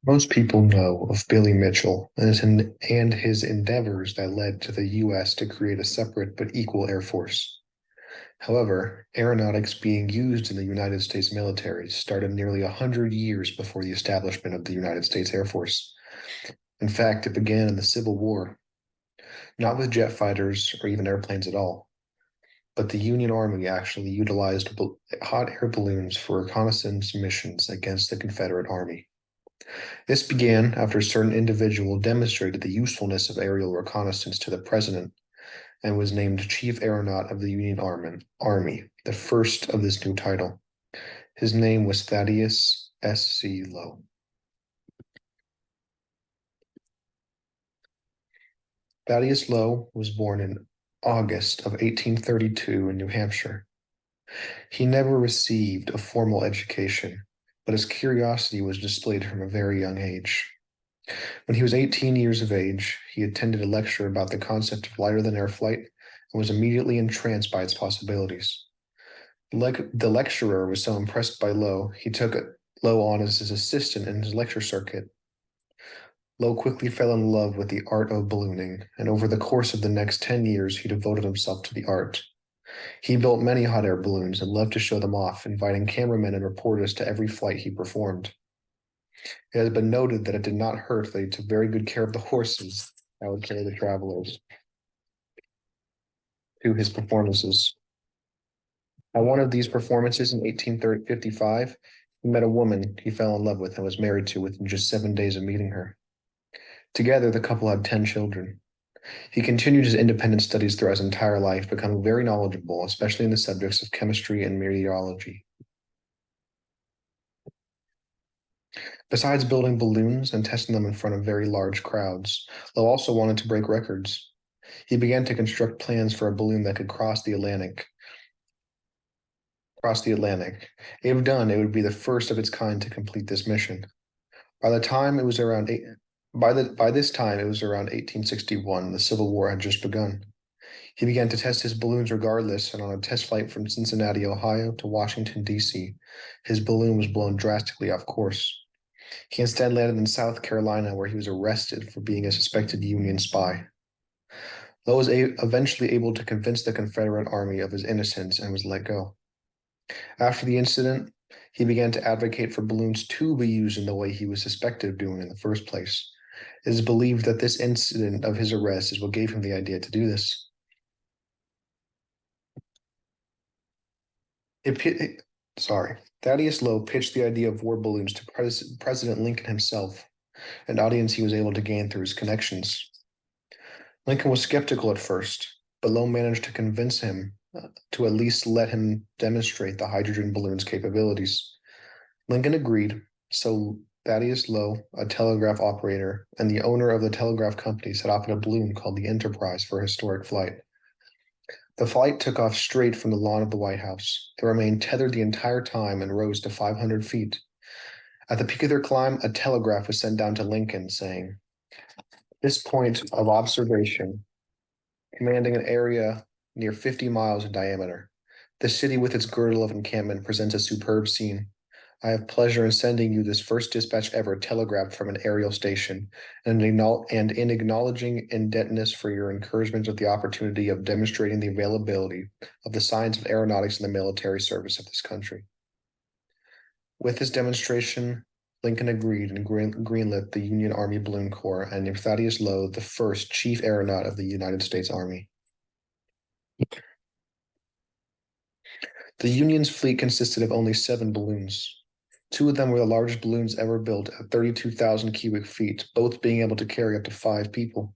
Most people know of Billy Mitchell and his endeavors that led to the U.S. to create a separate but equal Air Force. However, aeronautics being used in the United States military started nearly 100 years before the establishment of the United States Air Force. In fact, it began in the Civil War, not with jet fighters or even airplanes at all, but the Union Army actually utilized hot air balloons for reconnaissance missions against the Confederate Army. This began after a certain individual demonstrated the usefulness of aerial reconnaissance to the president and was named Chief Aeronaut of the Union Army, the first of this new title. His name was Thaddeus S.C. Lowe. Thaddeus Lowe was born in August of 1832 in New Hampshire. He never received a formal education, but his curiosity was displayed from a very young age. When he was 18 years of age, he attended a lecture about the concept of lighter-than-air flight and was immediately entranced by its possibilities. The lecturer was so impressed by Lowe, he took Lowe on as his assistant in his lecture circuit. Lowe quickly fell in love with the art of ballooning, and over the course of the next 10 years, he devoted himself to the art. He built many hot air balloons and loved to show them off, inviting cameramen and reporters to every flight he performed. It has been noted that it did not hurt that he took very good care of the horses that would carry the travelers to his performances. At one of these performances in 1855, he met a woman he fell in love with and was married to within just 7 days of meeting her. Together, the couple had 10 children. He continued his independent studies throughout his entire life, becoming very knowledgeable, especially in the subjects of chemistry and meteorology. Besides building balloons and testing them in front of very large crowds, Lowe also wanted to break records. He began to construct plans for a balloon that could cross the Atlantic. If done, it would be the first of its kind to complete this mission. By the time it was around eight, by this time it was around 1861. The Civil War had just begun. He began to test his balloons regardless, and on a test flight from Cincinnati, Ohio to Washington, D.C., his balloon was blown drastically off course. He instead landed in South Carolina, where he was arrested for being a suspected Union spy. Lowe was eventually able to convince the Confederate Army of his innocence and was let go. After the incident, he began to advocate for balloons to be used in the way he was suspected of doing in the first place. It is believed that this incident of his arrest is what gave him the idea to do this. Thaddeus Lowe pitched the idea of war balloons to President Lincoln himself, an audience he was able to gain through his connections. Lincoln was skeptical at first, but Lowe managed to convince him to at least let him demonstrate the hydrogen balloon's capabilities. Lincoln agreed, so Thaddeus Lowe, a telegraph operator and the owner of the telegraph company, set off in a balloon called the Enterprise for a historic flight. The flight took off straight from the lawn of the White House. They remained tethered the entire time and rose to 500 feet. At the peak of their climb, a telegraph was sent down to Lincoln saying, "This point of observation, commanding an area near 50 miles in diameter. The city with its girdle of encampment presents a superb scene. I have pleasure in sending you this first dispatch ever telegraphed from an aerial station, and in acknowledging indebtedness for your encouragement of the opportunity of demonstrating the availability of the science of aeronautics in the military service of this country." With this demonstration, Lincoln agreed and greenlit the Union Army Balloon Corps and named Thaddeus Lowe the first Chief Aeronaut of the United States Army. The Union's fleet consisted of only 7 balloons. 2 of them were the largest balloons ever built at 32,000 cubic feet, both being able to carry up to 5 people.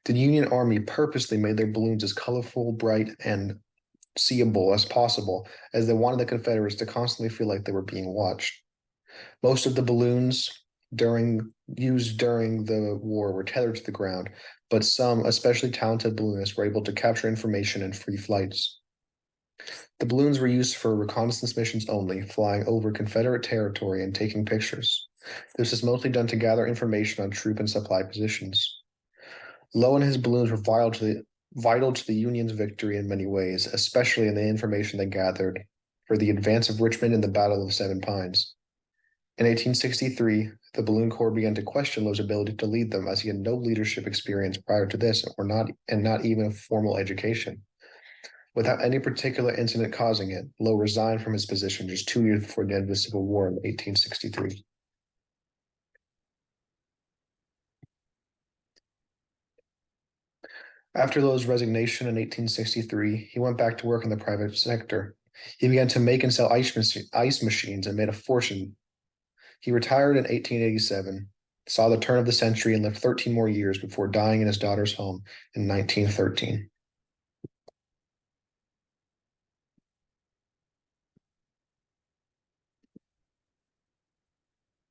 The Union Army purposely made their balloons as colorful, bright, and seeable as possible, as they wanted the Confederates to constantly feel like they were being watched. Most of the balloons used during the war were tethered to the ground, but some, especially talented balloonists, were able to capture information in free flights. The balloons were used for reconnaissance missions only, flying over Confederate territory and taking pictures. This was mostly done to gather information on troop and supply positions. Lowe and his balloons were vital to the Union's victory in many ways, especially in the information they gathered for the advance of Richmond and the Battle of Seven Pines. In 1863, the Balloon Corps began to question Lowe's ability to lead them, as he had no leadership experience prior to this, and not even a formal education. Without any particular incident causing it, Lowe resigned from his position just 2 years before the end of the Civil War in 1863. After Lowe's resignation in 1863, he went back to work in the private sector. He began to make and sell ice machines and made a fortune. He retired in 1887, saw the turn of the century, and lived 13 more years before dying in his daughter's home in 1913.